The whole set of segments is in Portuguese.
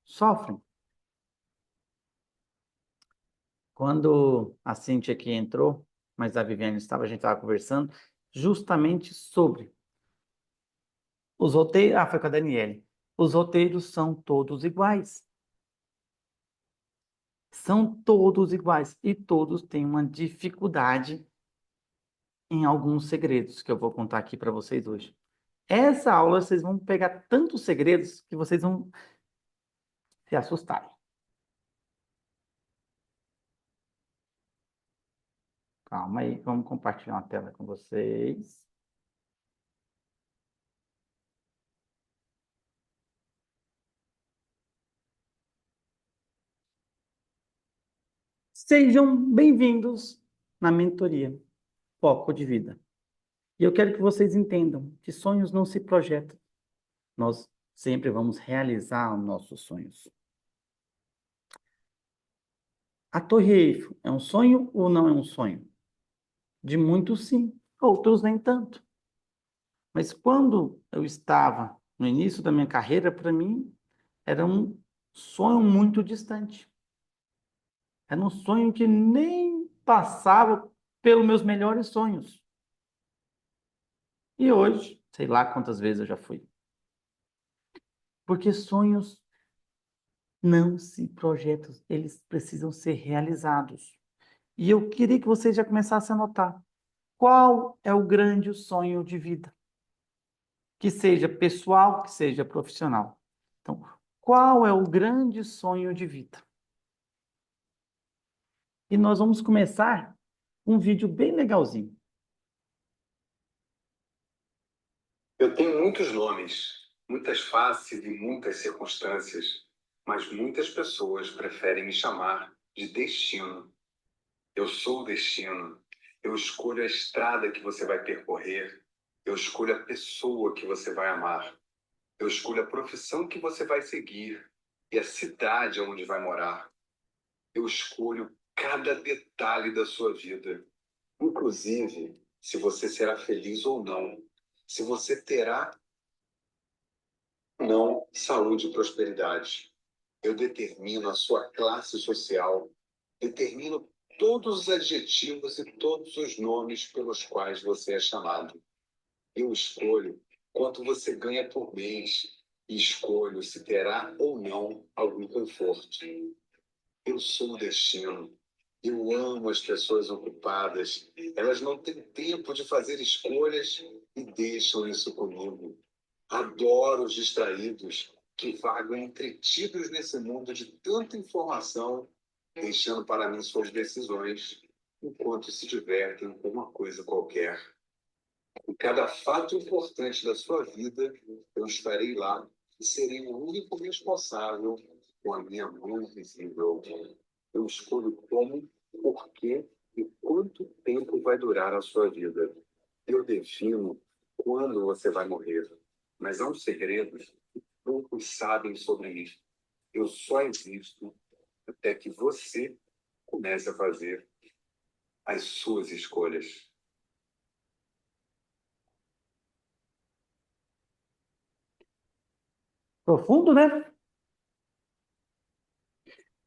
sofrem. Quando a Cíntia aqui entrou, mas a Viviane estava, a gente estava conversando justamente sobre os roteiros. Ah, foi com a Daniele. Os roteiros são todos iguais. São todos iguais. E todos têm uma dificuldade em alguns segredos que eu vou contar aqui para vocês hoje. Essa aula vocês vão pegar tantos segredos que vocês vão se assustarem. Calma aí, vamos compartilhar uma tela com vocês. Sejam bem-vindos na mentoria Foco de Vida. E eu quero que vocês entendam que sonhos não se projetam. Nós sempre vamos realizar os nossos sonhos. A Torre Eiffel é um sonho ou não é um sonho? De muitos, sim, outros nem tanto. Mas quando eu estava no início da minha carreira, para mim, era um sonho muito distante. Era um sonho que nem passava pelos meus melhores sonhos. E hoje, sei lá quantas vezes eu já fui. Porque sonhos não se projetam, eles precisam ser realizados. E eu queria que vocês já começassem a notar qual é o grande sonho de vida, que seja pessoal, que seja profissional. Então, qual é o grande sonho de vida? E nós vamos começar um vídeo bem legalzinho. Eu tenho muitos nomes, muitas faces e muitas circunstâncias, mas muitas pessoas preferem me chamar de destino. Eu sou o destino. Eu escolho a estrada que você vai percorrer. Eu escolho a pessoa que você vai amar. Eu escolho a profissão que você vai seguir e a cidade onde vai morar. Eu escolho cada detalhe da sua vida, inclusive se você será feliz ou não, se você terá não saúde e prosperidade. Eu determino a sua classe social, determino todos os adjetivos e todos os nomes pelos quais você é chamado. Eu escolho quanto você ganha por mês e escolho se terá ou não algum conforto. Eu sou o destino. Eu amo as pessoas ocupadas. Elas não têm tempo de fazer escolhas e deixam isso comigo. Adoro os distraídos que vagam entretidos nesse mundo de tanta informação, deixando para mim suas decisões, enquanto se divertem com uma coisa qualquer. Em cada fato importante da sua vida, eu estarei lá e serei o único responsável com a minha mão invisível. Eu escolho como, por quê e quanto tempo vai durar a sua vida. Eu defino quando você vai morrer. Mas há um segredo que poucos sabem sobre mim. Eu só existo até que você comece a fazer as suas escolhas. Profundo, né?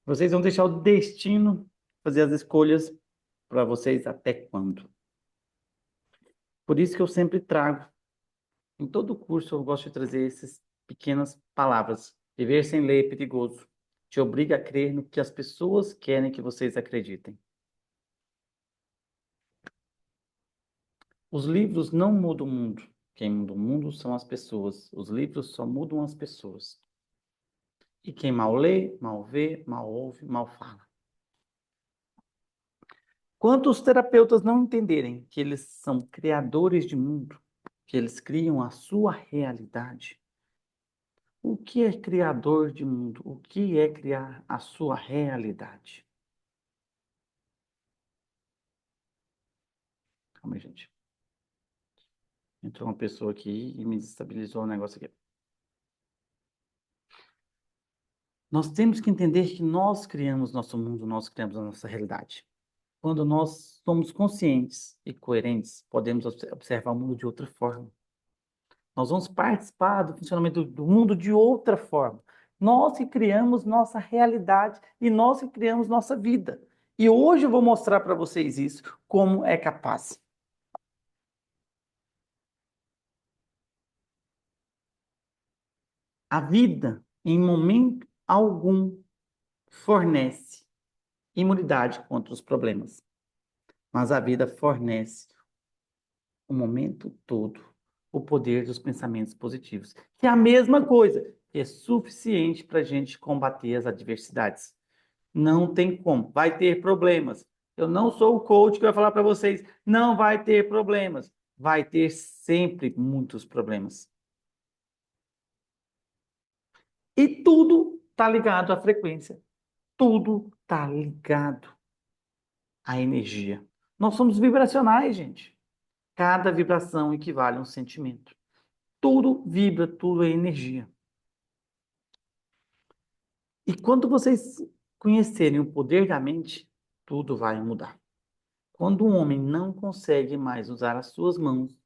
Vocês vão deixar o destino fazer as escolhas para vocês até quando. Por isso que eu sempre trago, em todo curso, eu gosto de trazer essas pequenas palavras. Viver sem lei é perigoso. Te obriga a crer no que as pessoas querem que vocês acreditem. Os livros não mudam o mundo. Quem muda o mundo são as pessoas. Os livros só mudam as pessoas. E quem mal lê, mal vê, mal ouve, mal fala. Quanto os terapeutas não entenderem que eles são criadores de mundo, que eles criam a sua realidade. O que é criador de mundo? O que é criar a sua realidade? Calma aí, gente. Entrou uma pessoa aqui e me desestabilizou o negócio aqui. Nós temos que entender que nós criamos nosso mundo, nós criamos a nossa realidade. Quando nós somos conscientes e coerentes, podemos observar o mundo de outra forma. Nós vamos participar do funcionamento do mundo de outra forma. Nós que criamos nossa realidade e nós que criamos nossa vida. E hoje eu vou mostrar para vocês isso, como é capaz. A vida, em momento algum, fornece imunidade contra os problemas, mas a vida fornece o momento todo o poder dos pensamentos positivos, que é a mesma coisa, que é suficiente para a gente combater as adversidades. Não tem como, vai ter problemas. Eu não sou o coach que vai falar para vocês, não vai ter problemas. Vai ter sempre muitos problemas. E tudo está ligado à frequência. Tudo está ligado à energia. Nós somos vibracionais, gente. Cada vibração equivale a um sentimento. Tudo vibra, tudo é energia. E quando vocês conhecerem o poder da mente, tudo vai mudar. Quando um homem não consegue mais usar as suas mãos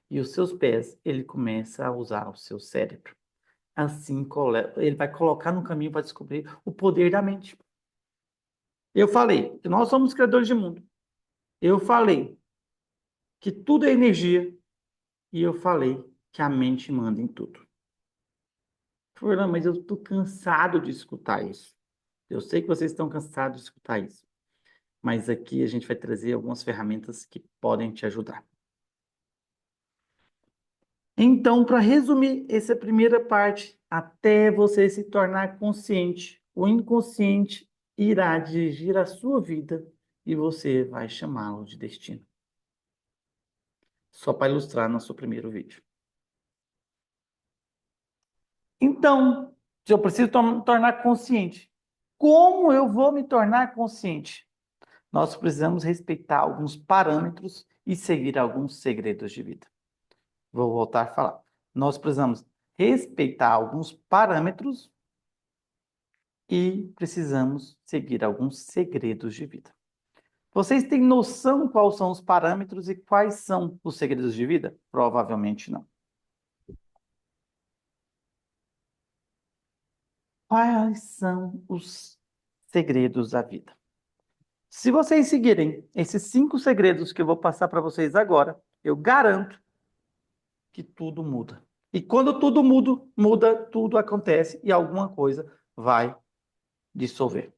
e os seus pés, ele começa a usar o seu cérebro. Assim, ele vai colocar no caminho para descobrir o poder da mente. Eu falei que nós somos criadores de mundo. Eu falei que tudo é energia. E eu falei que a mente manda em tudo. Fernanda, mas eu estou cansado de escutar isso. Eu sei que vocês estão cansados de escutar isso. Mas aqui a gente vai trazer algumas ferramentas que podem te ajudar. Então, para resumir essa primeira parte, até você se tornar consciente, o inconsciente irá dirigir a sua vida e você vai chamá-lo de destino. Só para ilustrar nosso primeiro vídeo. Então, se eu preciso tornar consciente, como eu vou me tornar consciente? Nós precisamos respeitar alguns parâmetros e seguir alguns segredos de vida. Vou voltar a falar. Nós precisamos respeitar alguns parâmetros e precisamos seguir alguns segredos de vida. Vocês têm noção quais são os parâmetros e quais são os segredos de vida? Provavelmente não. Quais são os segredos da vida? Se vocês seguirem esses 5 segredos que eu vou passar para vocês agora, eu garanto que tudo muda. E quando tudo muda, tudo acontece e alguma coisa vai dissolver.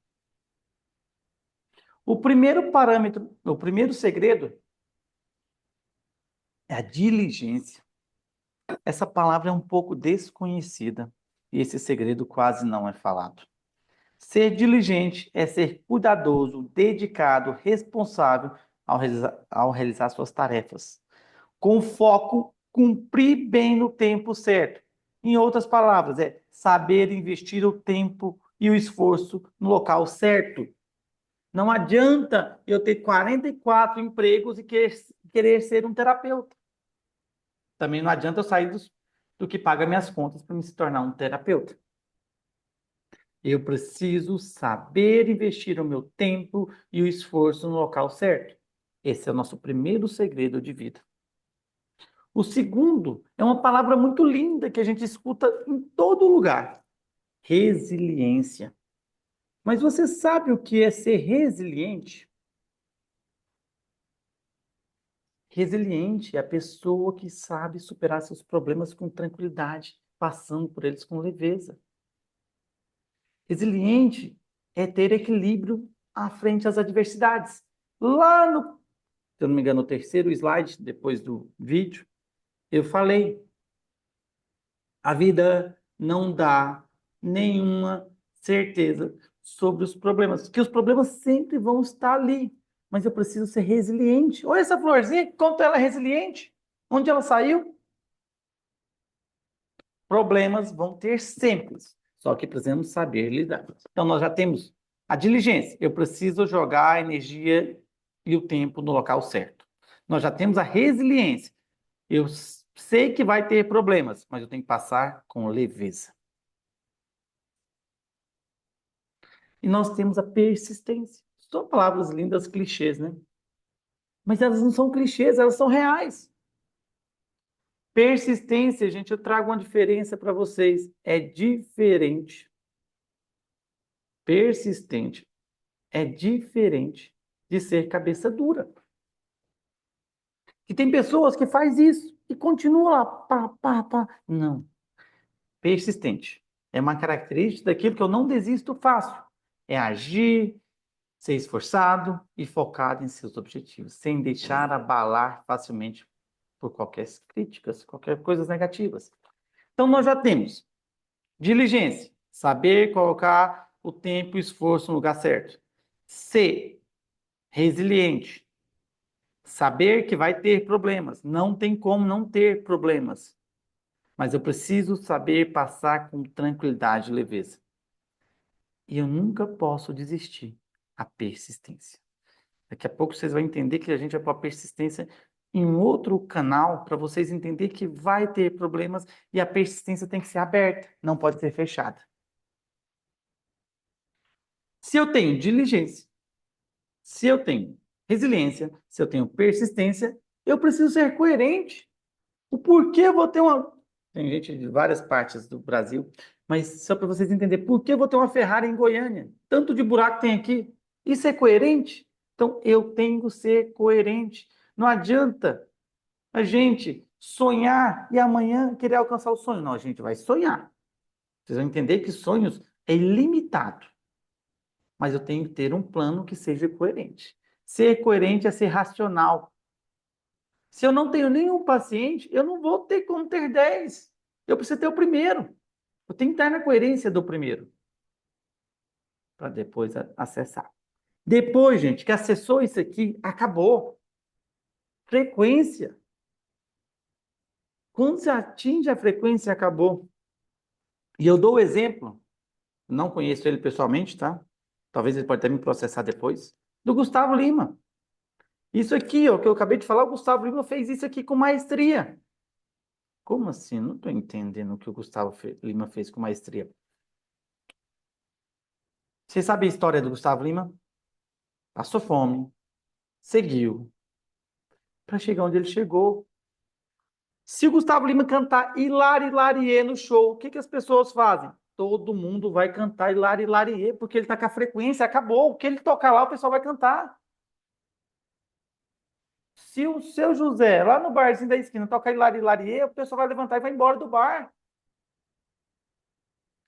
O primeiro parâmetro, o primeiro segredo é a diligência. Essa palavra é um pouco desconhecida e esse segredo quase não é falado. Ser diligente é ser cuidadoso, dedicado, responsável ao realizar suas tarefas. Com foco, cumprir bem no tempo certo. Em outras palavras, é saber investir o tempo e o esforço no local certo. Não adianta eu ter 44 empregos e querer ser um terapeuta. Também não adianta eu sair do que paga minhas contas para me se tornar um terapeuta. Eu preciso saber investir o meu tempo e o esforço no local certo. Esse é o nosso primeiro segredo de vida. O segundo é uma palavra muito linda que a gente escuta em todo lugar: resiliência. Mas você sabe o que é ser resiliente? Resiliente é a pessoa que sabe superar seus problemas com tranquilidade, passando por eles com leveza. Resiliente é ter equilíbrio à frente às adversidades. Lá no, se eu não me engano, o terceiro slide, depois do vídeo, eu falei, a vida não dá nenhuma certeza sobre os problemas, que os problemas sempre vão estar ali, mas eu preciso ser resiliente. Olha essa florzinha, quanto ela é resiliente. Onde ela saiu? Problemas vão ter sempre, só que precisamos saber lidar. Então, nós já temos a diligência. Eu preciso jogar a energia e o tempo no local certo. Nós já temos a resiliência. Eu sei que vai ter problemas, mas eu tenho que passar com leveza. E nós temos a persistência. São palavras lindas, clichês, né? Mas elas não são clichês, elas são reais. Persistência, gente, eu trago uma diferença para vocês. É diferente Persistente é diferente de ser cabeça dura. E tem pessoas que faz isso e continua lá, pá, pá, pá. Não. Persistente é uma característica daquilo que eu não desisto fácil. É agir, ser esforçado e focado em seus objetivos, sem deixar abalar facilmente por qualquer críticas, qualquer coisas negativas. Então nós já temos diligência, saber colocar o tempo e o esforço no lugar certo. Ser resiliente, saber que vai ter problemas, não tem como não ter problemas, mas eu preciso saber passar com tranquilidade e leveza. E eu nunca posso desistir. A persistência. Daqui a pouco vocês vão entender que a gente vai pôr a persistência em um outro canal para vocês entenderem que vai ter problemas e a persistência tem que ser aberta, não pode ser fechada. Se eu tenho diligência, se eu tenho resiliência, se eu tenho persistência, eu preciso ser coerente. O porquê eu vou ter uma. Tem gente de várias partes do Brasil, mas só para vocês entenderem, por que eu vou ter uma Ferrari em Goiânia? Tanto de buraco tem aqui. Isso é coerente? Então eu tenho que ser coerente. Não adianta a gente sonhar e amanhã querer alcançar o sonho. Não, a gente vai sonhar. Vocês vão entender que sonhos é ilimitado. Mas eu tenho que ter um plano que seja coerente. Ser coerente é ser racional. Se eu não tenho nenhum paciente, eu não vou ter como ter 10. Eu preciso ter o primeiro. Eu tenho que estar na coerência do primeiro, para depois acessar. Depois, gente, que acessou isso aqui, acabou. Frequência. Quando você atinge a frequência, acabou. E eu dou o exemplo, não conheço ele pessoalmente, tá? Talvez ele pode até me processar depois, do Gustavo Lima. Isso aqui, ó, que eu acabei de falar, o Gustavo Lima fez isso aqui com maestria. Como assim? Não estou entendendo o que o Gustavo Lima fez com maestria. Você sabe a história do Gustavo Lima? Passou fome, seguiu, para chegar onde ele chegou. Se o Gustavo Lima cantar Hilari Hilarie no show, o que que as pessoas fazem? Todo mundo vai cantar Hilari Hilarie, porque ele está com a frequência, acabou. O que ele tocar lá, o pessoal vai cantar. Se o seu José, lá no barzinho da esquina, tocar Hilari Hilarie, o pessoal vai levantar e vai embora do bar.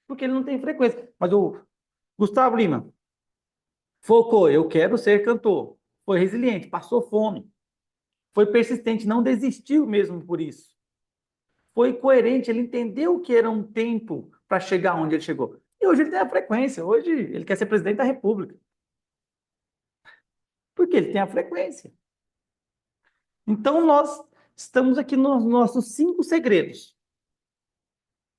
Porque ele não tem frequência. Mas o Gustavo Lima focou, eu quero ser cantor. Foi resiliente, passou fome. Foi persistente, não desistiu mesmo por isso. Foi coerente, ele entendeu que era um tempo para chegar onde ele chegou. E hoje ele tem a frequência, hoje ele quer ser presidente da República. Porque ele tem a frequência. Então nós estamos aqui nos nossos 5 segredos.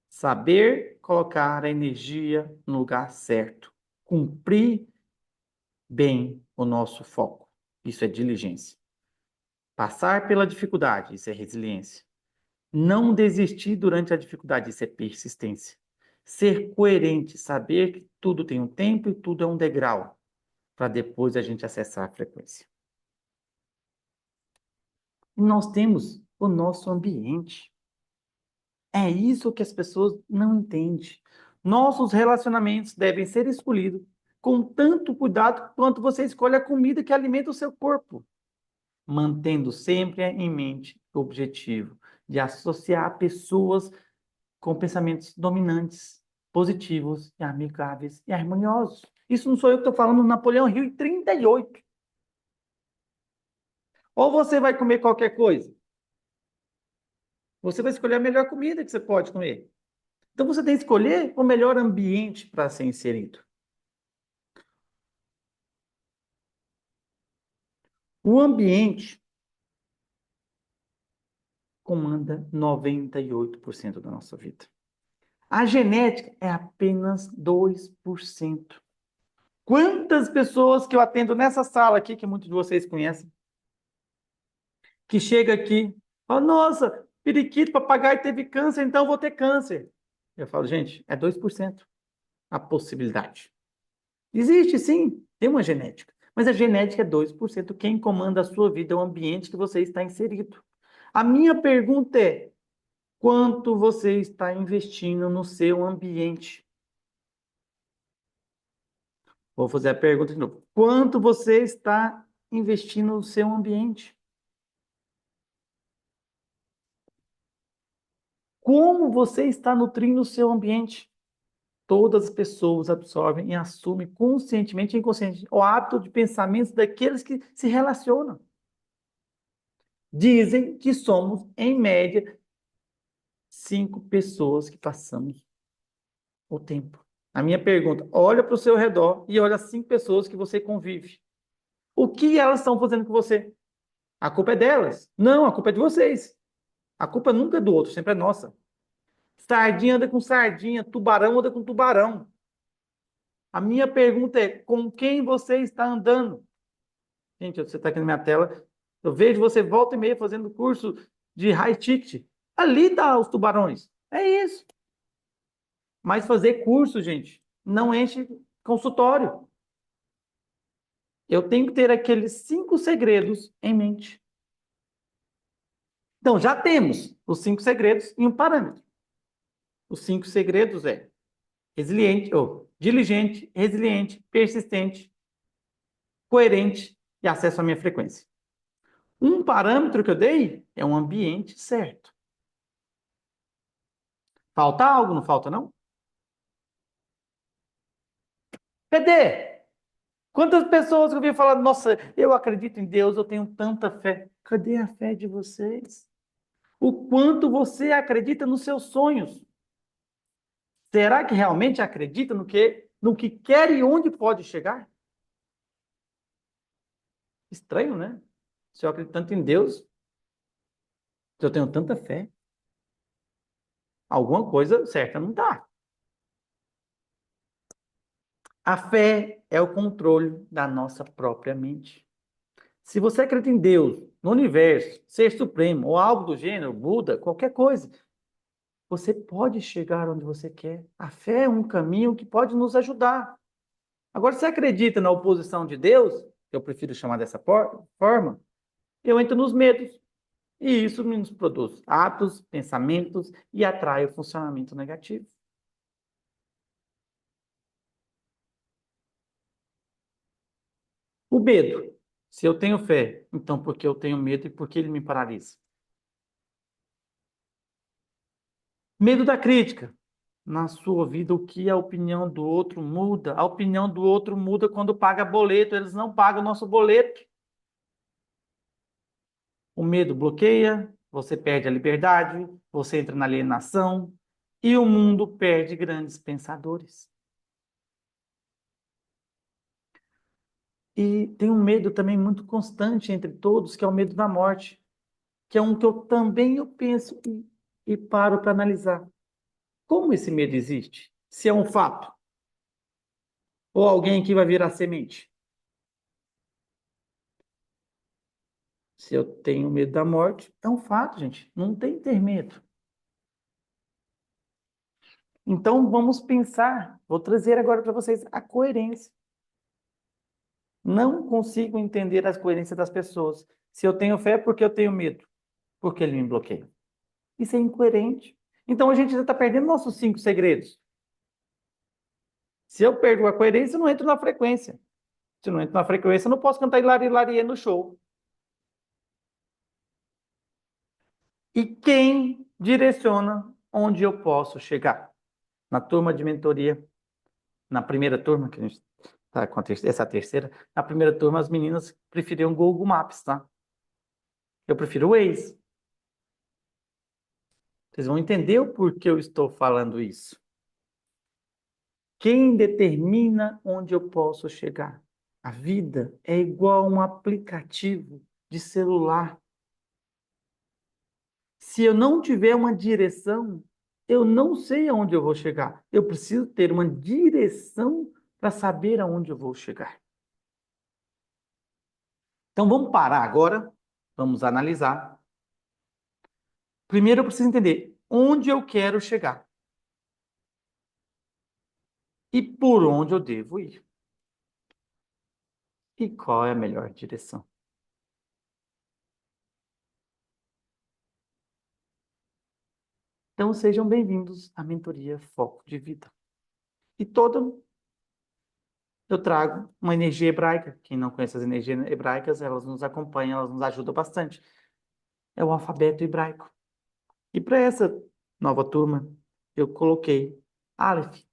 Saber colocar a energia no lugar certo. Cumprir bem o nosso foco. Isso é diligência. Passar pela dificuldade, isso é resiliência. Não desistir durante a dificuldade, isso é persistência. Ser coerente, saber que tudo tem um tempo e tudo é um degrau, para depois a gente acessar a frequência. E nós temos o nosso ambiente. É isso que as pessoas não entendem. Nossos relacionamentos devem ser escolhidos com tanto cuidado quanto você escolhe a comida que alimenta o seu corpo, mantendo sempre em mente o objetivo de associar pessoas com pensamentos dominantes, positivos e amigáveis e harmoniosos. Isso não sou eu que estou falando, Napoleão Hill em 38. Ou você vai comer qualquer coisa, você vai escolher a melhor comida que você pode comer. Então você tem que escolher o melhor ambiente para ser inserido. O ambiente comanda 98% da nossa vida. A genética é apenas 2%. Quantas pessoas que eu atendo nessa sala aqui, que muitos de vocês conhecem, que chega aqui, fala, nossa, periquito, papagaio teve câncer, então eu vou ter câncer. Eu falo, gente, é 2% a possibilidade. Existe sim, tem uma genética, mas a genética é 2%. Quem comanda a sua vida é o ambiente que você está inserido. A minha pergunta é, quanto você está investindo no seu ambiente? Vou fazer a pergunta de novo. Quanto você está investindo no seu ambiente? Como você está nutrindo o seu ambiente? Todas as pessoas absorvem e assumem conscientemente e inconscientemente o hábito de pensamentos daqueles que se relacionam. Dizem que somos, em média, 5 pessoas que passamos o tempo. A minha pergunta, olha para o seu redor e olha as 5 pessoas que você convive. O que elas estão fazendo com você? A culpa é delas? Não, a culpa é de vocês. A culpa nunca é do outro, sempre é nossa. Sardinha anda com sardinha, tubarão anda com tubarão. A minha pergunta é, com quem você está andando? Gente, você está aqui na minha tela, eu vejo você volta e meia fazendo curso de high ticket. Ali tá os tubarões. É isso. Mas fazer curso, gente, não enche consultório. Eu tenho que ter aqueles 5 segredos em mente. Então, já temos os 5 segredos e um parâmetro. Os 5 segredos é resiliente, ou diligente, resiliente, persistente, coerente e acesso à minha frequência. Um parâmetro que eu dei é um ambiente certo. Falta algo, não falta, não? Cadê? Quantas pessoas que eu vi falar, nossa, eu acredito em Deus, eu tenho tanta fé. Cadê a fé de vocês? O quanto você acredita nos seus sonhos? Será que realmente acredita no que quer e onde pode chegar? Estranho, né? Se eu acredito tanto em Deus, se eu tenho tanta fé, alguma coisa certa não dá. A fé é o controle da nossa própria mente. Se você acredita em Deus, no universo, ser supremo ou algo do gênero, Buda, qualquer coisa, você pode chegar onde você quer. A fé é um caminho que pode nos ajudar. Agora, se você acredita na oposição de Deus, que eu prefiro chamar dessa forma, eu entro nos medos. E isso nos produz atos, pensamentos e atrai o funcionamento negativo. O medo. Se eu tenho fé, então por que eu tenho medo e por que ele me paralisa? Medo da crítica. Na sua vida, o que a opinião do outro muda? A opinião do outro muda quando paga boleto, eles não pagam o nosso boleto. O medo bloqueia, você perde a liberdade, você entra na alienação e o mundo perde grandes pensadores. E tem um medo também muito constante entre todos, que é o medo da morte, que é um que eu penso e paro para analisar. Como esse medo existe? Se é um fato ou alguém que vai virar semente? Se eu tenho medo da morte, é um fato, gente. Não tem que ter medo. Então vamos pensar. Vou trazer agora para vocês a coerência. Não consigo entender as coerências das pessoas. Se eu tenho fé, é porque eu tenho medo? Porque ele me bloqueia. Isso é incoerente. Então a gente já está perdendo nossos 5 segredos. Se eu perco a coerência, eu não entro na frequência. Se eu não entro na frequência, eu não posso cantar Hilari Hilarie no show. E quem direciona onde eu posso chegar? Na turma de mentoria, na primeira turma, que a gente está com essa terceira, na primeira turma as meninas preferiam Google Maps, tá? Eu prefiro o Waze. Vocês vão entender o porquê eu estou falando isso. Quem determina onde eu posso chegar? A vida é igual a um aplicativo de celular. Se eu não tiver uma direção, eu não sei aonde eu vou chegar. Eu preciso ter uma direção para saber aonde eu vou chegar. Então vamos parar agora, vamos analisar. Primeiro eu preciso entender onde eu quero chegar e por onde eu devo ir. E qual é a melhor direção? Então sejam bem-vindos à mentoria Foco de Vida. E todo eu trago uma energia hebraica. Quem não conhece as energias hebraicas, elas nos acompanham, elas nos ajudam bastante. É o alfabeto hebraico. E para essa nova turma, eu coloquei Aleph,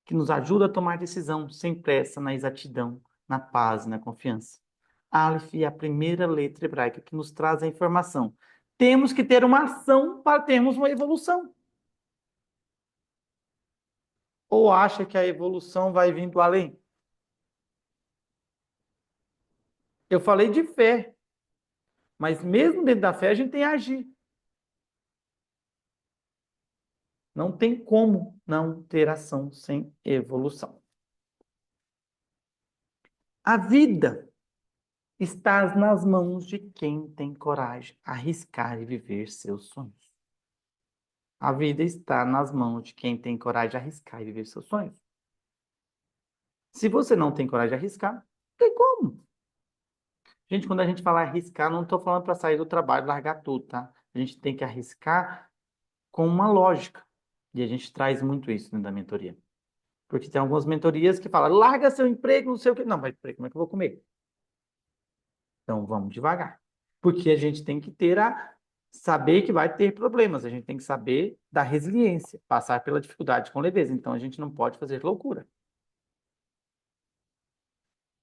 que nos ajuda a tomar decisão sem pressa, na exatidão, na paz e na confiança. Aleph é a primeira letra hebraica que nos traz a informação. Temos que ter uma ação para termos uma evolução. Ou acha que a evolução vai vir do além? Eu falei de fé, mas mesmo dentro da fé a gente tem que agir. Não tem como não ter ação sem evolução. A vida está nas mãos de quem tem coragem, arriscar e viver seus sonhos. A vida está nas mãos de quem tem coragem de arriscar e viver seus sonhos. Se você não tem coragem de arriscar, não tem como. Gente, quando a gente fala arriscar, não estou falando para sair do trabalho e largar tudo, tá? A gente tem que arriscar com uma lógica. E a gente traz muito isso dentro da mentoria. Porque tem algumas mentorias que falam, larga seu emprego, não sei o quê. Não, mas como é que eu vou comer? Então, vamos devagar. Porque a gente tem que saber que vai ter problemas. A gente tem que saber da resiliência, passar pela dificuldade com leveza. Então, a gente não pode fazer loucura.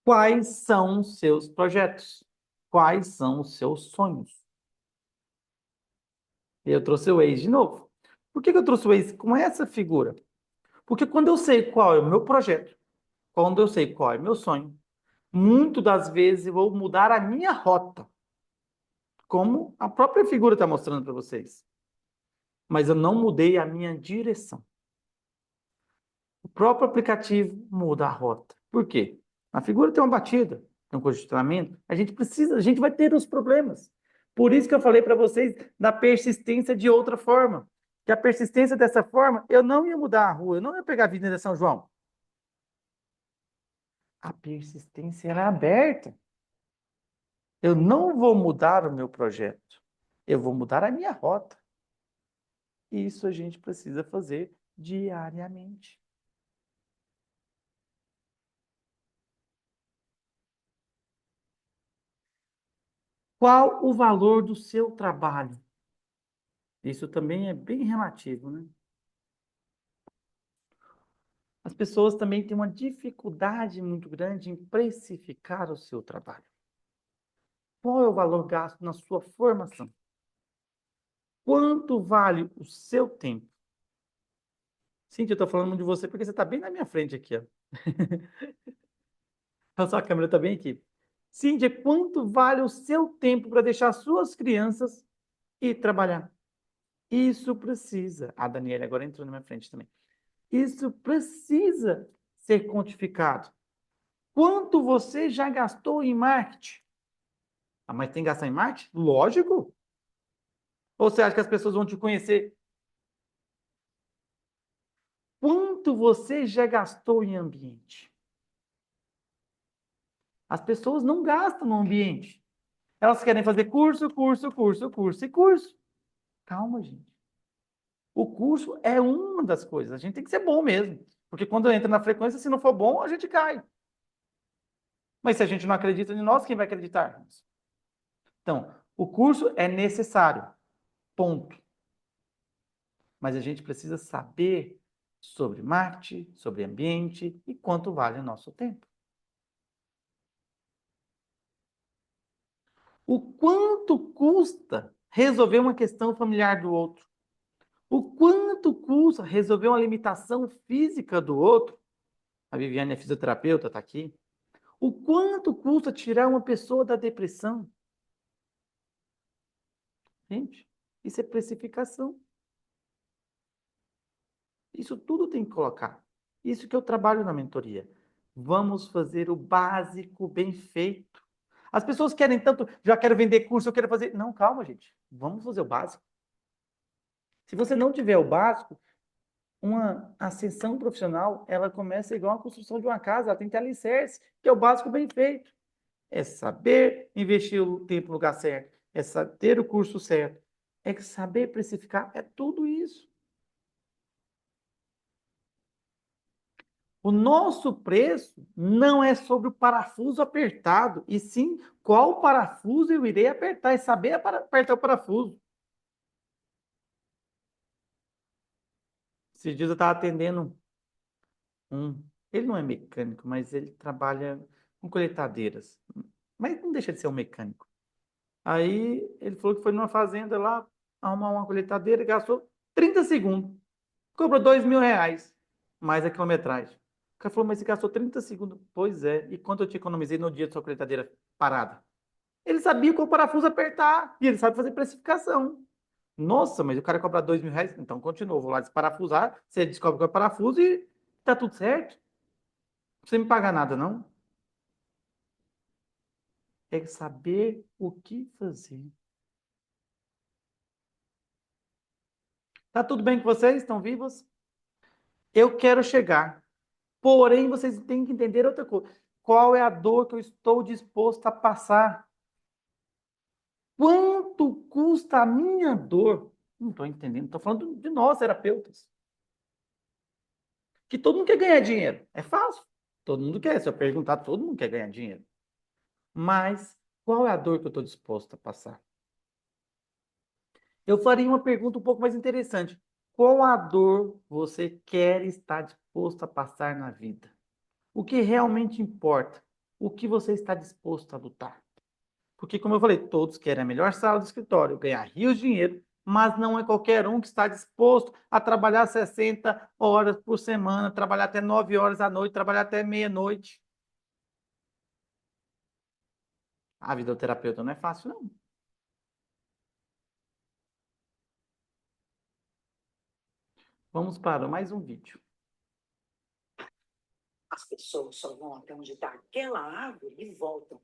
Quais são os seus projetos? Quais são os seus sonhos? Eu trouxe o ex de novo. Por que eu trouxe o ex com essa figura? Porque quando eu sei qual é o meu projeto, quando eu sei qual é o meu sonho, muitas das vezes eu vou mudar a minha rota, como a própria figura está mostrando para vocês. Mas eu não mudei a minha direção. O próprio aplicativo muda a rota. Por quê? A figura tem uma batida, tem um congestionamento, a gente vai ter os problemas. Por isso que eu falei para vocês da persistência de outra forma. Que a persistência dessa forma, eu não ia mudar a rua, eu não ia pegar a Avenida São João. A persistência era aberta. Eu não vou mudar o meu projeto. Eu vou mudar a minha rota. E isso a gente precisa fazer diariamente. Qual o valor do seu trabalho? Isso também é bem relativo, né? As pessoas também têm uma dificuldade muito grande em precificar o seu trabalho. Qual é o valor gasto na sua formação? Quanto vale o seu tempo? Cíntia, eu estou falando de você porque você está bem na minha frente aqui, ó. A sua câmera está bem aqui. Cíntia, quanto vale o seu tempo para deixar suas crianças ir trabalhar? Isso precisa. A Daniela agora entrou na minha frente também. Isso precisa ser quantificado. Quanto você já gastou em marketing? Ah, mas tem que gastar em marketing? Lógico. Ou você acha que as pessoas vão te conhecer? Quanto você já gastou em ambiente? As pessoas não gastam no ambiente. Elas querem fazer curso, curso, curso, curso e curso. Calma, gente. O curso é uma das coisas. A gente tem que ser bom mesmo. Porque quando entra na frequência, se não for bom, a gente cai. Mas se a gente não acredita em nós, quem vai acreditar? Então, o curso é necessário. Ponto. Mas a gente precisa saber sobre marketing, sobre ambiente e quanto vale o nosso tempo. O quanto custa resolver uma questão familiar do outro? O quanto custa resolver uma limitação física do outro? A Viviane é fisioterapeuta, está aqui. O quanto custa tirar uma pessoa da depressão? Gente, isso é precificação. Isso tudo tem que colocar. Isso que eu trabalho na mentoria. Vamos fazer o básico bem feito. As pessoas querem tanto, já quero vender curso, eu quero fazer. Não, calma, gente. Vamos fazer o básico. Se você não tiver o básico, uma ascensão profissional, ela começa igual a construção de uma casa, ela tem que ter alicerce, que é o básico bem feito. É saber investir o tempo no lugar certo, é ter o curso certo, é saber precificar, é tudo isso. O nosso preço não é sobre o parafuso apertado, e sim qual parafuso eu irei apertar e saber apertar o parafuso. Esses dias eu estava atendendo um. Ele não é mecânico, mas ele trabalha com colheitadeiras. Mas não deixa de ser um mecânico. Aí ele falou que foi numa fazenda lá, arrumar uma colheitadeira e gastou 30 segundos. Cobrou R$ 2.000, mais a quilometragem. O cara falou, mas você gastou 30 segundos. Pois é. E quanto eu te economizei no dia da sua colheitadeira parada? Ele sabia qual parafuso apertar. E ele sabe fazer precificação. Nossa, mas o cara cobra R$ 2.000. Então continua. Vou lá desparafusar. Você descobre qual é o parafuso e tá tudo certo. Não precisa me pagar nada, não. É saber o que fazer. Tá tudo bem com vocês? Estão vivos? Eu quero chegar. Porém, vocês têm que entender outra coisa. Qual é a dor que eu estou disposto a passar? Quanto custa a minha dor? Não estou entendendo. Estou falando de nós, terapeutas. Que todo mundo quer ganhar dinheiro. É fácil. Todo mundo quer. Se eu perguntar, todo mundo quer ganhar dinheiro. Mas qual é a dor que eu estou disposto a passar? Eu faria uma pergunta um pouco mais interessante. Qual a dor você quer estar disposto a passar na vida? O que realmente importa? O que você está disposto a lutar? Porque, como eu falei, todos querem a melhor sala do escritório, ganhar rios de dinheiro, mas não é qualquer um que está disposto a trabalhar 60 horas por semana, trabalhar até 9 horas à noite, trabalhar até meia-noite. A vida do terapeuta não é fácil, não. Vamos para mais um vídeo. As pessoas só vão até onde está aquela árvore e voltam.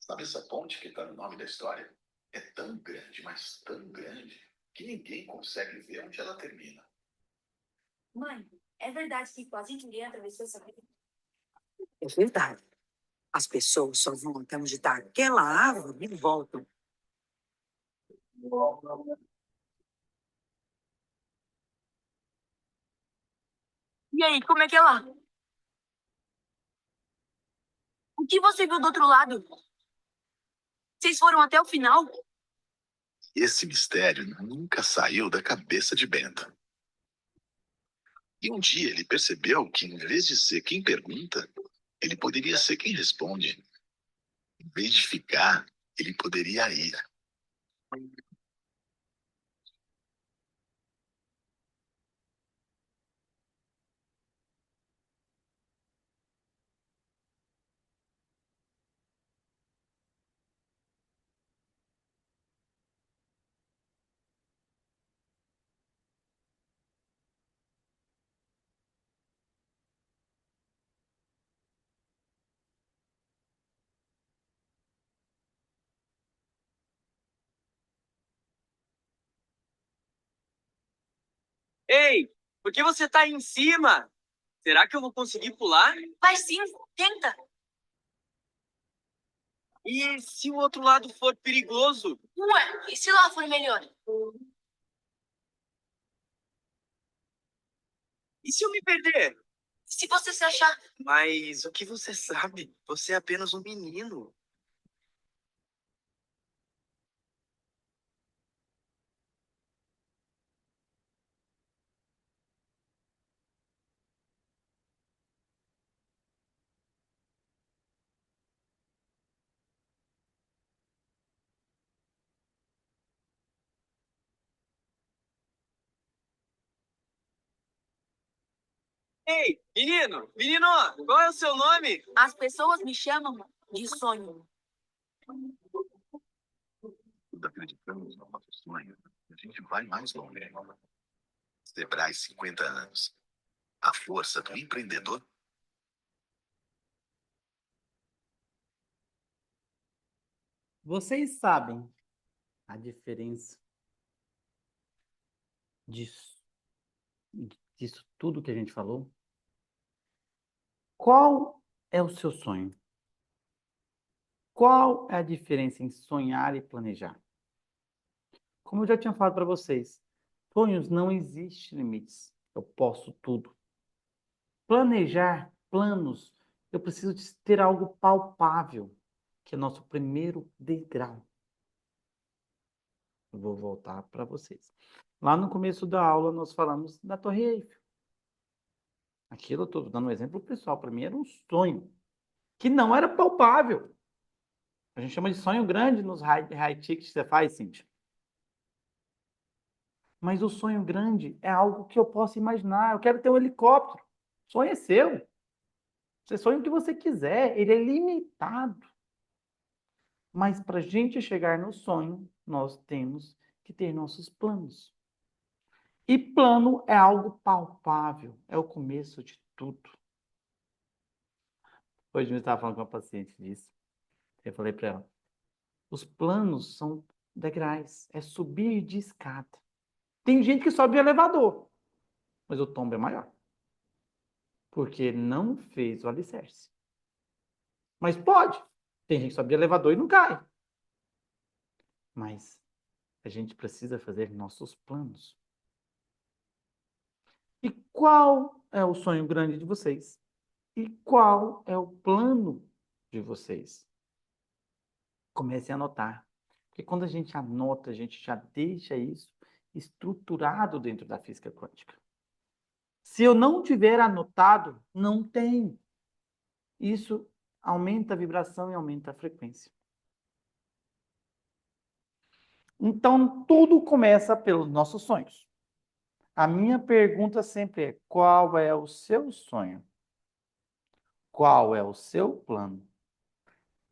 Sabe essa ponte que está no nome da história? É tão grande, mas tão grande, que ninguém consegue ver onde ela termina. Mãe, é verdade que quase ninguém atravessou essa vida? É verdade. As pessoas só vão até onde está aquela árvore e voltam. E aí, como é que é lá? O que você viu do outro lado? Vocês foram até o final? Esse mistério nunca saiu da cabeça de Bento. E um dia ele percebeu que, em vez de ser quem pergunta, ele poderia ser quem responde. Em vez de ficar, ele poderia ir. Ei, por que você tá aí em cima? Será que eu vou conseguir pular? Vai sim, tenta. E se o outro lado for perigoso? Ué, e se lá for melhor? E se eu me perder? E se você se achar? Mas o que você sabe? Você é apenas um menino. Ei, menino, menino, qual é o seu nome? As pessoas me chamam de sonho. Quando acreditamos no nosso sonho, a gente vai mais longe. Celebrar 50 anos. A força do empreendedor. Vocês sabem a diferença disso, disso tudo que a gente falou? Qual é o seu sonho? Qual é a diferença em sonhar e planejar? Como eu já tinha falado para vocês, sonhos não existem limites. Eu posso tudo. Planejar, planos, eu preciso de ter algo palpável, que é nosso primeiro degrau. Eu vou voltar para vocês. Lá no começo da aula, nós falamos da Torre Eiffel. Aquilo eu estou dando um exemplo pessoal. Para mim era um sonho, que não era palpável. A gente chama de sonho grande nos high tickets que você faz, Cíntia. Mas o sonho grande é algo que eu posso imaginar. Eu quero ter um helicóptero. O sonho é seu. Você sonha o que você quiser. Ele é limitado. Mas para a gente chegar no sonho, nós temos que ter nossos planos. E plano é algo palpável. É o começo de tudo. Hoje eu estava falando com uma paciente disso. Eu falei para ela, os planos são degraus. É subir de escada. Tem gente que sobe de elevador, mas o tombo é maior. Porque não fez o alicerce. Mas pode. Tem gente que sobe de elevador e não cai. Mas a gente precisa fazer nossos planos. E qual é o sonho grande de vocês? E qual é o plano de vocês? Comecem a anotar. Porque quando a gente anota, a gente já deixa isso estruturado dentro da física quântica. Se eu não tiver anotado, não tem. Isso aumenta a vibração e aumenta a frequência. Então, tudo começa pelos nossos sonhos. A minha pergunta sempre é: qual é o seu sonho? Qual é o seu plano?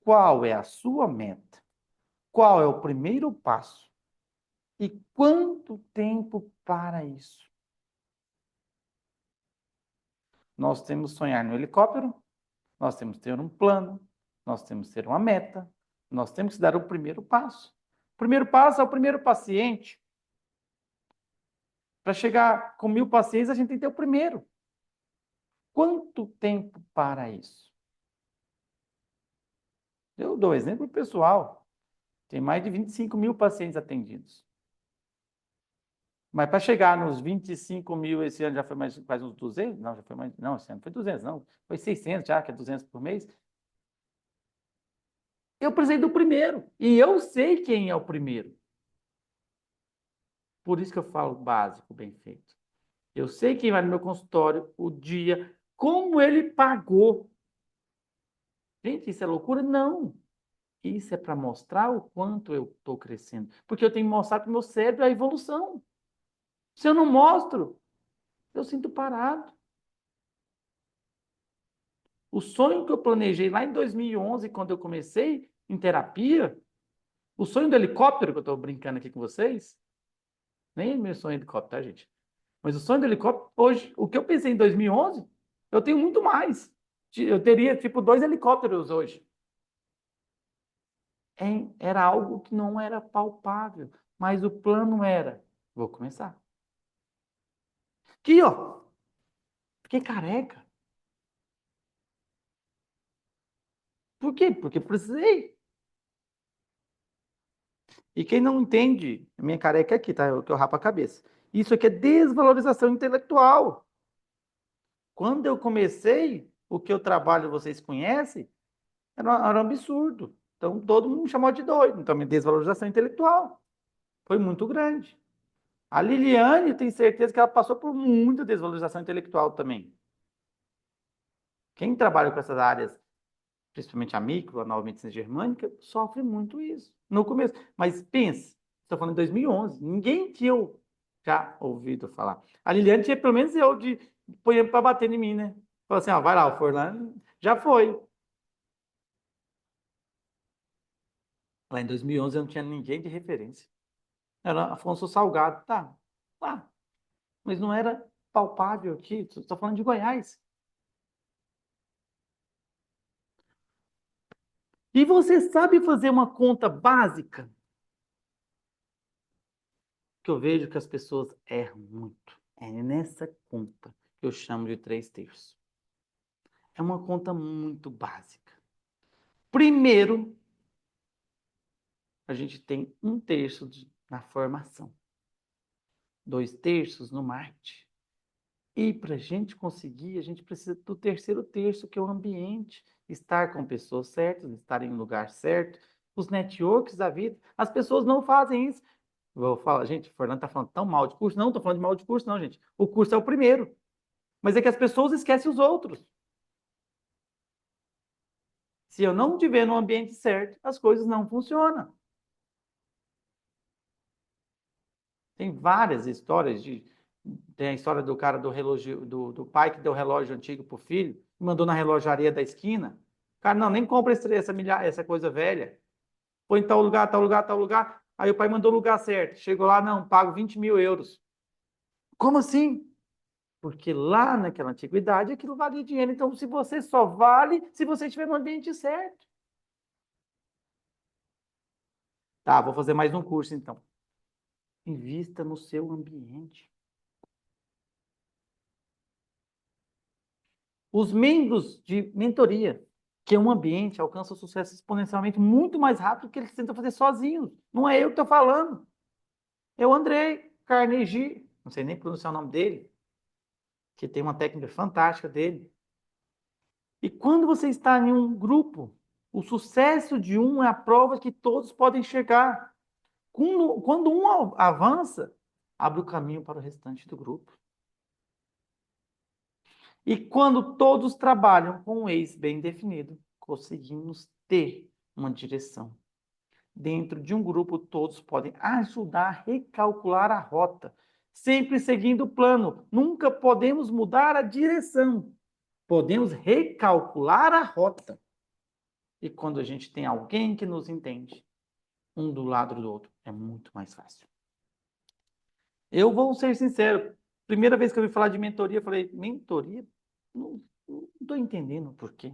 Qual é a sua meta? Qual é o primeiro passo? E quanto tempo para isso? Nós temos que sonhar no helicóptero, nós temos que ter um plano, nós temos que ter uma meta, nós temos que dar o primeiro passo. O primeiro passo é o primeiro paciente. Para chegar com 1000 pacientes, a gente tem que ter o primeiro. Quanto tempo para isso? Eu dou exemplo pessoal. Tem mais de 25.000 pacientes atendidos. Mas para chegar nos 25.000, esse ano já foi mais quase uns 200? Não, já foi mais. Não, esse ano foi 200, não. Foi 600 já, que é 200 por mês. Eu precisei do primeiro. E eu sei quem é o primeiro. Por isso que eu falo básico, bem feito. Eu sei quem vai no meu consultório, o dia, como ele pagou. Gente, isso é loucura? Não. Isso é para mostrar o quanto eu estou crescendo. Porque eu tenho que mostrar para o meu cérebro a evolução. Se eu não mostro, eu sinto parado. O sonho que eu planejei lá em 2011, quando eu comecei em terapia, o sonho do helicóptero, que eu estou brincando aqui com vocês, nem é meu sonho de helicóptero, tá, gente? Mas o sonho do helicóptero, hoje, o que eu pensei em 2011, eu tenho muito mais. Eu teria, tipo, 2 helicópteros hoje. Era algo que não era palpável, mas o plano era, vou começar. Aqui, ó, fiquei careca. Por quê? Porque precisei. E quem não entende, minha careca é aqui, tá? Que eu rapo a cabeça. Isso aqui é desvalorização intelectual. Quando eu comecei, o que eu trabalho, vocês conhecem, era um absurdo. Então, todo mundo me chamou de doido. Então, minha desvalorização intelectual foi muito grande. A Liliane, eu tenho certeza que ela passou por muita desvalorização intelectual também. Quem trabalha com essas áreas, principalmente a micro, a nova medicina germânica, sofre muito isso no começo. Mas pense, estou falando em 2011, ninguém tinha já ouvido falar. A Liliane tinha pelo menos eu de pôr para bater em mim, né? Falou assim, ó, vai lá, o Forlan já foi. Lá em 2011 eu não tinha ninguém de referência. Era Afonso Salgado, tá, lá. Mas não era palpável aqui, estou falando de Goiás. E você sabe fazer uma conta básica? Que eu vejo que as pessoas erram muito. É nessa conta que eu chamo de 3/3. É uma conta muito básica. Primeiro, a gente tem 1/3 na formação, 2/3 no marketing. E para a gente conseguir, a gente precisa do 3º terço, que é o ambiente, estar com pessoas certas, estar em lugar certo, os networks da vida. As pessoas não fazem isso. Vou falar, gente, o Fernando está falando tão mal de curso. Não estou falando de mal de curso, não, gente. O curso é o primeiro. Mas é que as pessoas esquecem os outros. Se eu não estiver no ambiente certo, as coisas não funcionam. Tem várias histórias tem a história do cara do relógio, do pai que deu relógio antigo pro filho, mandou na relojaria da esquina. Cara, não, nem compra essa coisa velha. Põe em tal lugar, tal lugar, tal lugar. Aí o pai mandou o lugar certo. Chegou lá, não, pago 20.000 euros. Como assim? Porque lá naquela antiguidade aquilo valia dinheiro. Então, se você só vale se você estiver no ambiente certo. Tá, vou fazer mais um curso então. Invista no seu ambiente. Os membros de mentoria, que é um ambiente, alcançam o sucesso exponencialmente muito mais rápido do que eles tentam fazer sozinhos. Não é eu que estou falando. É o Andrei Carnegie, não sei nem pronunciar o nome dele, que tem uma técnica fantástica dele. E quando você está em um grupo, o sucesso de um é a prova que todos podem chegar. Quando um avança, abre o caminho para o restante do grupo. E quando todos trabalham com um eixo bem definido, conseguimos ter uma direção. Dentro de um grupo, todos podem ajudar a recalcular a rota, sempre seguindo o plano. Nunca podemos mudar a direção. Podemos recalcular a rota. E quando a gente tem alguém que nos entende, um do lado do outro, é muito mais fácil. Eu vou ser sincero, primeira vez que eu ouvi falar de mentoria, eu falei, mentoria? Não estou entendendo por quê.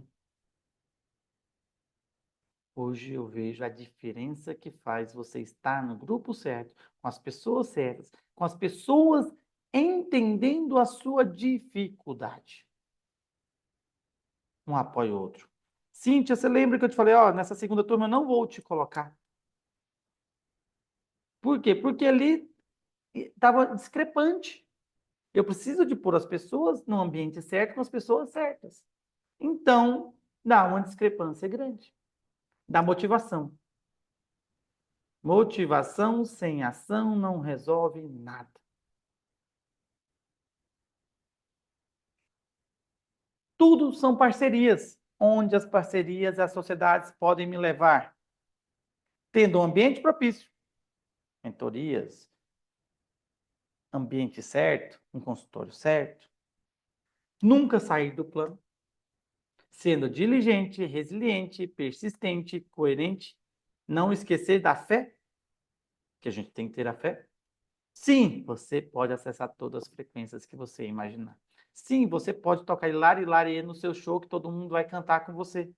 Hoje eu vejo a diferença que faz você estar no grupo certo, com as pessoas certas, com as pessoas entendendo a sua dificuldade. Um apoia o outro. Cíntia, você lembra que eu te falei, ó, nessa segunda turma eu não vou te colocar. Por quê? Porque ali estava discrepante. Eu preciso de pôr as pessoas no ambiente certo, com as pessoas certas. Então, dá uma discrepância grande. Dá motivação. Motivação sem ação não resolve nada. Tudo são parcerias, onde as parcerias e as sociedades podem me levar. Tendo um ambiente propício, mentorias, ambiente certo, um consultório certo. Nunca sair do plano. Sendo diligente, resiliente, persistente, coerente. Não esquecer da fé, que a gente tem que ter a fé. Sim, você pode acessar todas as frequências que você imaginar. Sim, você pode tocar Hilari Hilari no seu show que todo mundo vai cantar com você.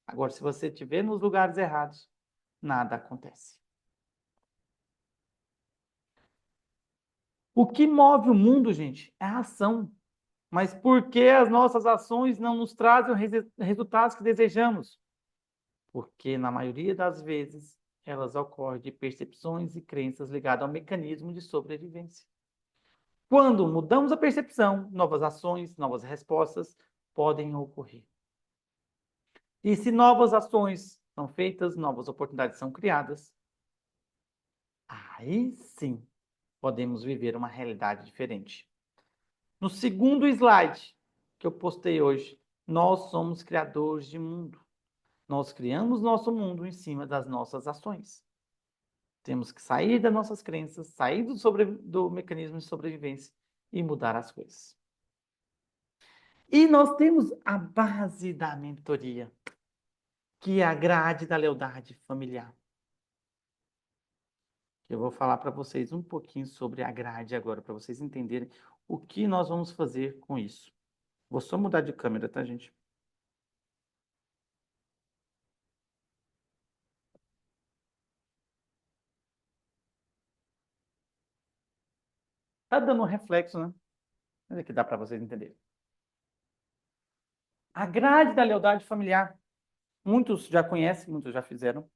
Agora, se você estiver nos lugares errados, nada acontece. O que move o mundo, gente, é a ação. Mas por que as nossas ações não nos trazem os resultados que desejamos? Porque, na maioria das vezes, elas ocorrem de percepções e crenças ligadas ao mecanismo de sobrevivência. Quando mudamos a percepção, novas ações, novas respostas podem ocorrer. E se novas ações são feitas, novas oportunidades são criadas, aí sim podemos viver uma realidade diferente. No segundo slide que eu postei hoje, nós somos criadores de mundo. Nós criamos nosso mundo em cima das nossas ações. Temos que sair das nossas crenças, sair do mecanismo de sobrevivência e mudar as coisas. E nós temos a base da mentoria, que é a grade da lealdade familiar. Eu vou falar para vocês um pouquinho sobre a grade agora, para vocês entenderem o que nós vamos fazer com isso. Vou só mudar de câmera, tá, gente? Tá dando um reflexo, né? Mas aqui dá para vocês entenderem. A grade da lealdade familiar. Muitos já conhecem, muitos já fizeram.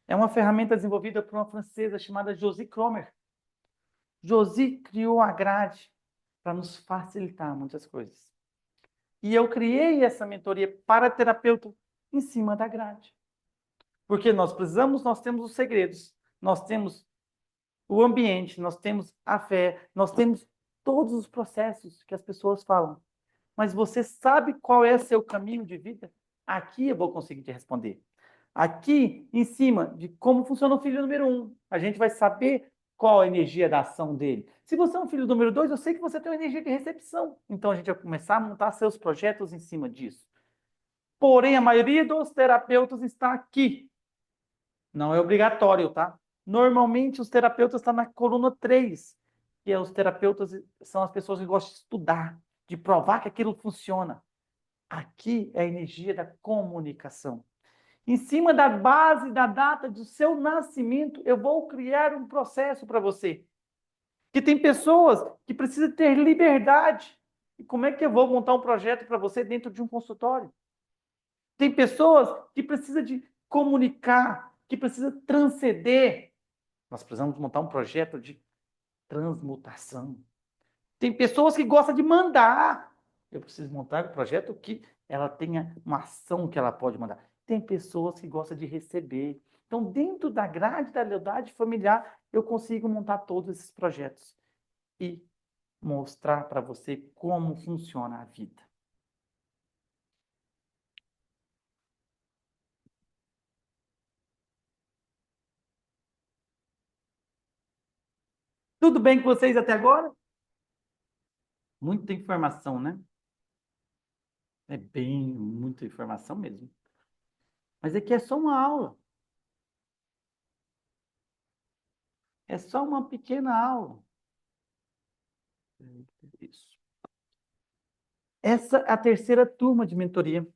É uma ferramenta desenvolvida por uma francesa chamada Josie Cromer. Josie criou a grade para nos facilitar muitas coisas. E eu criei essa mentoria para terapeuta em cima da grade. Porque nós temos os segredos, nós temos o ambiente, nós temos a fé, nós temos todos os processos que as pessoas falam. Mas você sabe qual é seu caminho de vida? Aqui eu vou conseguir te responder. Aqui, em cima de como funciona o filho número 1, a gente vai saber qual a energia da ação dele. Se você é um filho número 2, eu sei que você tem uma energia de recepção. Então, a gente vai começar a montar seus projetos em cima disso. Porém, a maioria dos terapeutas está aqui. Não é obrigatório, tá? Normalmente, os terapeutas estão na coluna 3, que é os terapeutas são as pessoas que gostam de estudar, de provar que aquilo funciona. Aqui é a energia da comunicação. Em cima da base da data do seu nascimento, eu vou criar um processo para você. Que tem pessoas que precisam ter liberdade. E como é que eu vou montar um projeto para você dentro de um consultório? Tem pessoas que precisam de comunicar, que precisam transcender. Nós precisamos montar um projeto de transmutação. Tem pessoas que gostam de mandar. Eu preciso montar um projeto que ela tenha uma ação que ela pode mandar. Tem pessoas que gostam de receber. Então, dentro da grade da lealdade familiar, eu consigo montar todos esses projetos e mostrar para você como funciona a vida. Tudo bem com vocês até agora? Muita informação, né? É bem, muita informação mesmo. Mas aqui é só uma aula. É só uma pequena aula. Isso. Essa é a terceira turma de mentoria.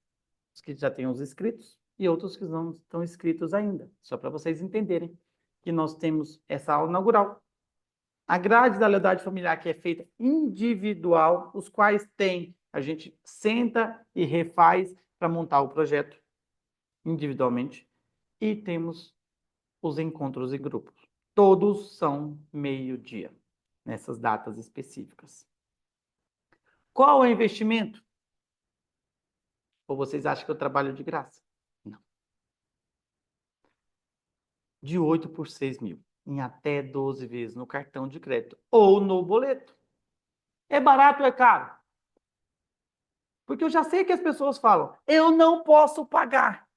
Os que já têm os inscritos e outros que não estão inscritos ainda. Só para vocês entenderem que nós temos essa aula inaugural. A grade da lealdade familiar que é feita individual, os quais a gente senta e refaz para montar o projeto individualmente. E temos os encontros em grupos. Todos são meio-dia, nessas datas específicas. Qual é o investimento? Ou vocês acham que eu trabalho de graça? Não. De 8 por 6 mil, em até 12 vezes no cartão de crédito ou no boleto. É barato ou é caro? Porque eu já sei que as pessoas falam, eu não posso pagar.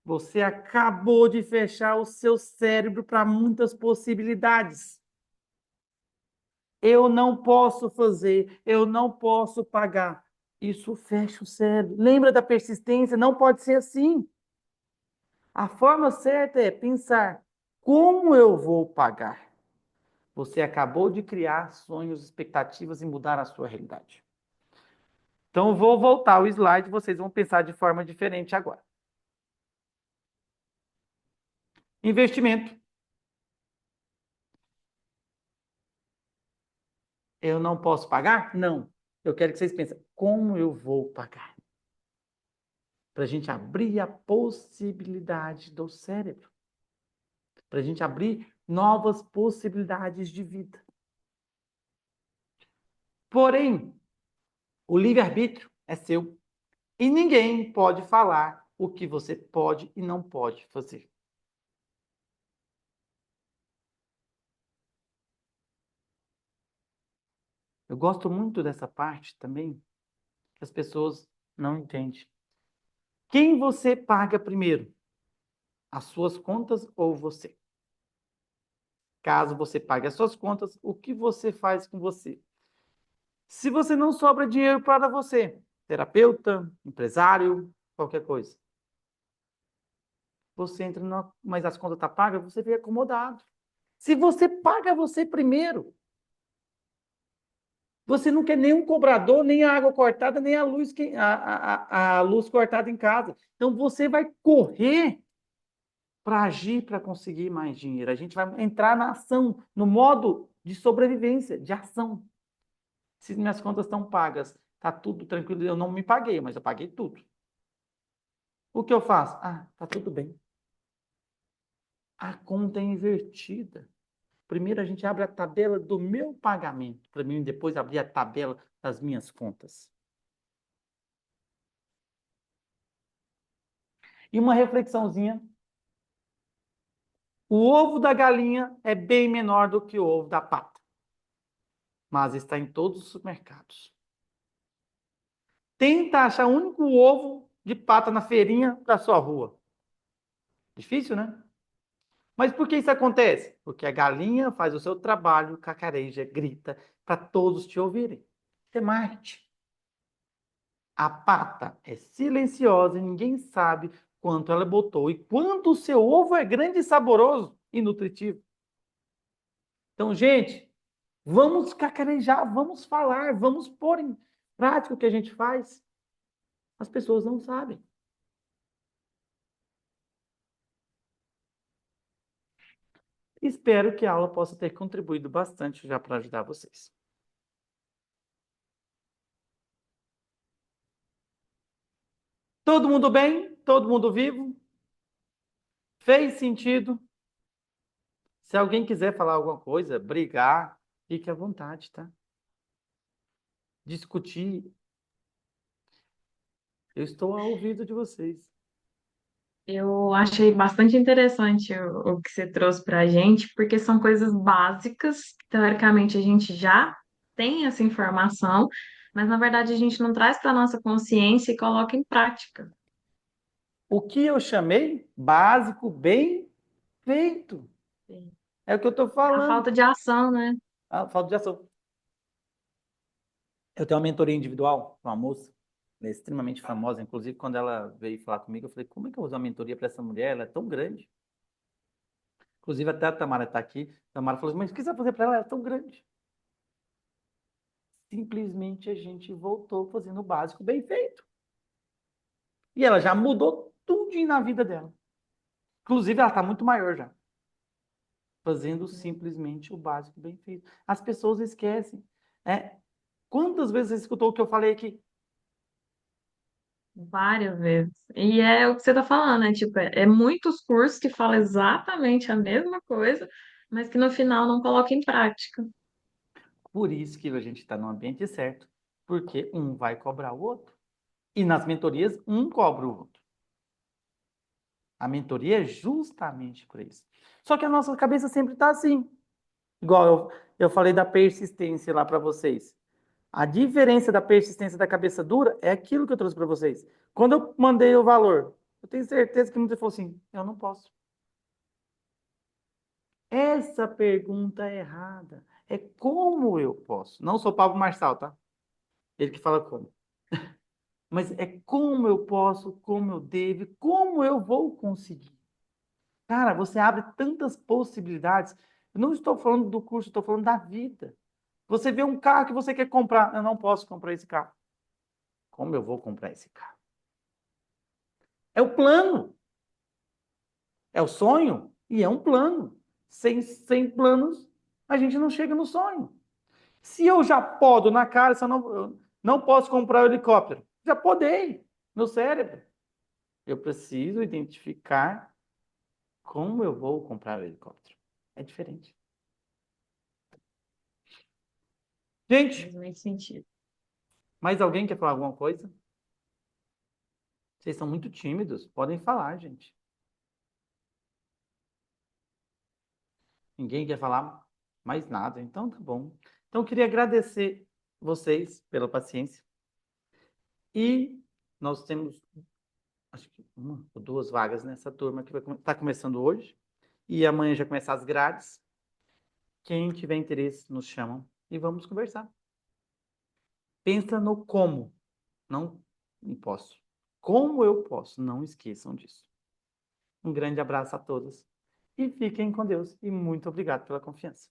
Você acabou de fechar o seu cérebro para muitas possibilidades. Eu não posso fazer, eu não posso pagar. Isso fecha o cérebro. Lembra da persistência? Não pode ser assim. A forma certa é pensar, como eu vou pagar? Você acabou de criar sonhos, expectativas e mudar a sua realidade. Então, vou voltar o slide, vocês vão pensar de forma diferente agora. Investimento. Eu não posso pagar? Não. Eu quero que vocês pensem, como eu vou pagar? Para a gente abrir a possibilidade do cérebro. Para a gente abrir novas possibilidades de vida. Porém, o livre-arbítrio é seu. E ninguém pode falar o que você pode e não pode fazer. Eu gosto muito dessa parte também, que as pessoas não entendem. Quem você paga primeiro? As suas contas ou você? Caso você pague as suas contas, o que você faz com você? Se você não sobra dinheiro para você, terapeuta, empresário, qualquer coisa, você entra mas as contas estão pagas, você fica acomodado. Se você paga você primeiro, você não quer nenhum cobrador, nem a água cortada, nem a luz, a luz cortada em casa. Então, você vai correr para agir, para conseguir mais dinheiro. A gente vai entrar na ação, no modo de sobrevivência, de ação. Se minhas contas estão pagas, está tudo tranquilo, eu não me paguei, mas eu paguei tudo. O que eu faço? Ah, está tudo bem. A conta é invertida. Primeiro a gente abre a tabela do meu pagamento, para mim depois abrir a tabela das minhas contas. E uma reflexãozinha. O ovo da galinha é bem menor do que o ovo da pata, mas está em todos os supermercados. Tenta achar o único ovo de pata na feirinha da sua rua. Difícil, né? Mas por que isso acontece? Porque a galinha faz o seu trabalho, cacareja, grita, para todos te ouvirem. Isso é marketing. A pata é silenciosa e ninguém sabe quanto ela botou e quanto o seu ovo é grande e saboroso e nutritivo. Então, gente, vamos cacarejar, vamos falar, vamos pôr em prática o que a gente faz. As pessoas não sabem. Espero que a aula possa ter contribuído bastante já para ajudar vocês. Todo mundo bem? Todo mundo vivo? Fez sentido? Se alguém quiser falar alguma coisa, brigar, fique à vontade, tá? Discutir, eu estou ao ouvido de vocês. Eu achei bastante interessante o que você trouxe para a gente, porque são coisas básicas, que, teoricamente a gente já tem essa informação, mas na verdade a gente não traz para a nossa consciência e coloca em prática. O que eu chamei básico, bem feito. Sim. É o que eu estou É a falando. falta de ação, né? Ah, falta de ação. Eu tenho uma mentoria individual com uma moça, ela é extremamente famosa. Inclusive, quando ela veio falar comigo, eu falei, como é que eu vou usar uma mentoria para essa mulher? Ela é tão grande. Inclusive, até a Tamara está aqui. A Tamara falou assim, mas o que você vai fazer para ela? Ela é tão grande. Simplesmente a gente voltou fazendo o básico bem feito. E ela já mudou tudo na vida dela. Inclusive, ela está muito maior já. Fazendo simplesmente o básico bem feito. As pessoas esquecem. Quantas vezes você escutou o que eu falei aqui? Várias vezes. E é o que você está falando, né? Tipo, é muitos cursos que falam exatamente a mesma coisa, mas que no final não colocam em prática. Por isso que a gente está no ambiente certo. Porque um vai cobrar o outro. E nas mentorias, um cobra o outro. A mentoria é justamente por isso. Só que a nossa cabeça sempre está assim. Igual eu falei da persistência lá para vocês. A diferença da persistência da cabeça dura é aquilo que eu trouxe para vocês. Quando eu mandei o valor, eu tenho certeza que muita gente falou assim, eu não posso. Essa pergunta é errada. É como eu posso. Não sou Pablo Marçal, tá? Ele que fala como. Mas é como eu posso, como eu devo, como eu vou conseguir. Cara, você abre tantas possibilidades. Eu não estou falando do curso, estou falando da vida. Você vê um carro que você quer comprar. Eu não posso comprar esse carro. Como eu vou comprar esse carro? É o plano. É o sonho e é um plano. Sem planos, a gente não chega no sonho. Se eu já podo na cara, se eu não posso comprar o helicóptero. Já podei no cérebro. Eu preciso identificar como eu vou comprar o helicóptero. É diferente. Gente, Faz muito sentido. mais alguém quer falar alguma coisa? Vocês são muito tímidos. Podem falar, gente. Ninguém quer falar mais nada. Então, tá bom. Então, eu queria agradecer vocês pela paciência. E nós temos, acho que uma ou duas vagas nessa turma que vai estar começando hoje. E amanhã já começar as grades. Quem tiver interesse, nos chama e vamos conversar. Pensa no como. Não posso. Como eu posso? Não esqueçam disso. Um grande abraço a todos. E fiquem com Deus. E muito obrigado pela confiança.